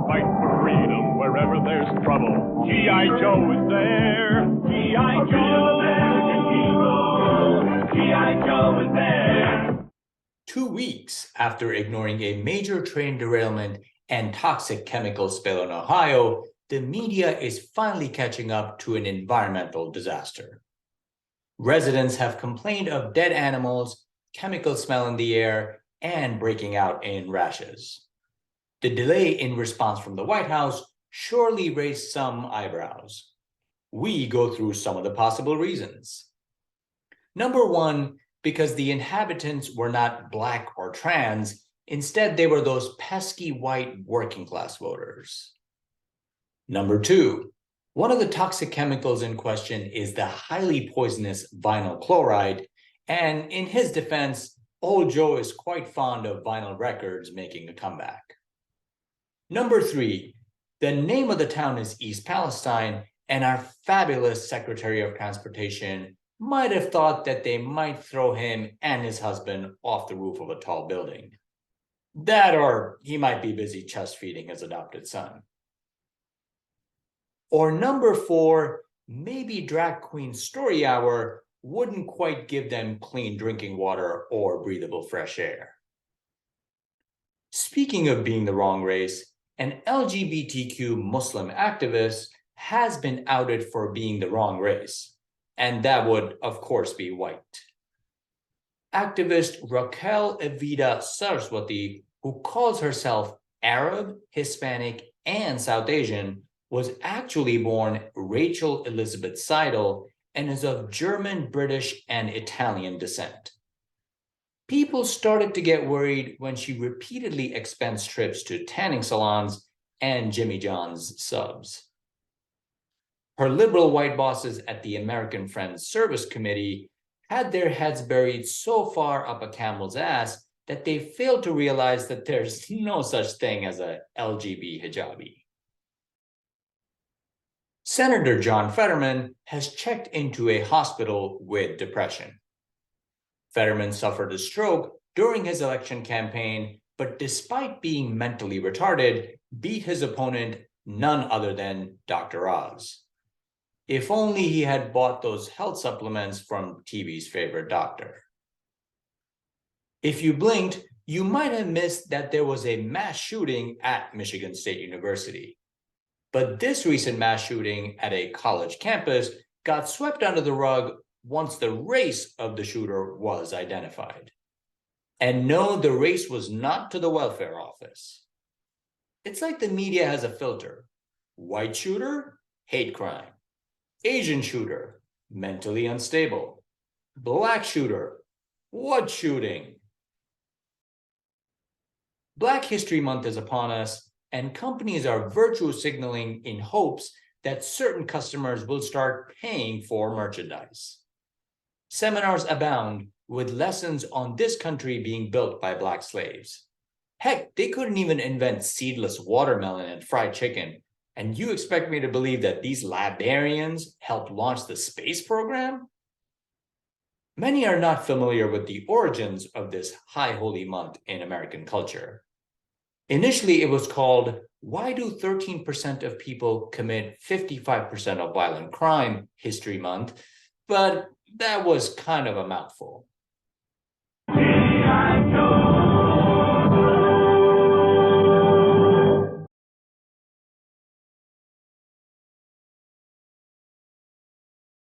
fight for freedom wherever there's trouble. G.I. Joe is there. G.I. Joe, American hero. G.I. Joe is there. 2 weeks after ignoring a major train derailment and toxic chemical spill in Ohio, the media is finally catching up to an environmental disaster. Residents have complained of dead animals, chemical smell in the air, and breaking out in rashes. The delay in response from the White House surely raised some eyebrows. We go through some of the possible reasons. Number one, because the inhabitants were not Black or trans, instead they were those pesky white working class voters. Number two, one of the toxic chemicals in question is the highly poisonous vinyl chloride, and in his defense, old Joe is quite fond of vinyl records making a comeback. Number three, the name of the town is East Palestine, and our fabulous Secretary of Transportation might have thought that they might throw him and his husband off the roof of a tall building. That, or he might be busy chest feeding his adopted son. Or number four, maybe Drag Queen Story Hour wouldn't quite give them clean drinking water or breathable fresh air. Speaking of being the wrong race, an LGBTQ Muslim activist has been outed for being the wrong race, and that would, of course, be white. Activist Raquel Evita Saraswati, who calls herself Arab, Hispanic, and South Asian, was actually born Rachel Elizabeth Seidel and is of German, British, and Italian descent. People started to get worried when she repeatedly expensed trips to tanning salons and Jimmy John's subs. Her liberal white bosses at the American Friends Service Committee had their heads buried so far up a camel's ass that they failed to realize that there's no such thing as a LGB hijabi. Senator John Fetterman has checked into a hospital with depression. Fetterman suffered a stroke during his election campaign, but despite being mentally retarded, beat his opponent, none other than Dr. Oz. If only he had bought those health supplements from TV's favorite doctor. If you blinked, you might have missed that there was a mass shooting at Michigan State University. But this recent mass shooting at a college campus got swept under the rug once the race of the shooter was identified. And no, the race was not to the welfare office. It's like the media has a filter. White shooter, hate crime. Asian shooter, mentally unstable. Black shooter, what shooting? Black History Month is upon us, and companies are virtue signaling in hopes that certain customers will start paying for merchandise. Seminars abound with lessons on this country being built by Black slaves. Heck, they couldn't even invent seedless watermelon and fried chicken, and you expect me to believe that these librarians helped launch the space program? Many are not familiar with the origins of this high holy month in American culture. Initially, it was called Why Do 13% of People Commit 55% of Violent Crime History Month, but that was kind of a mouthful. G.I.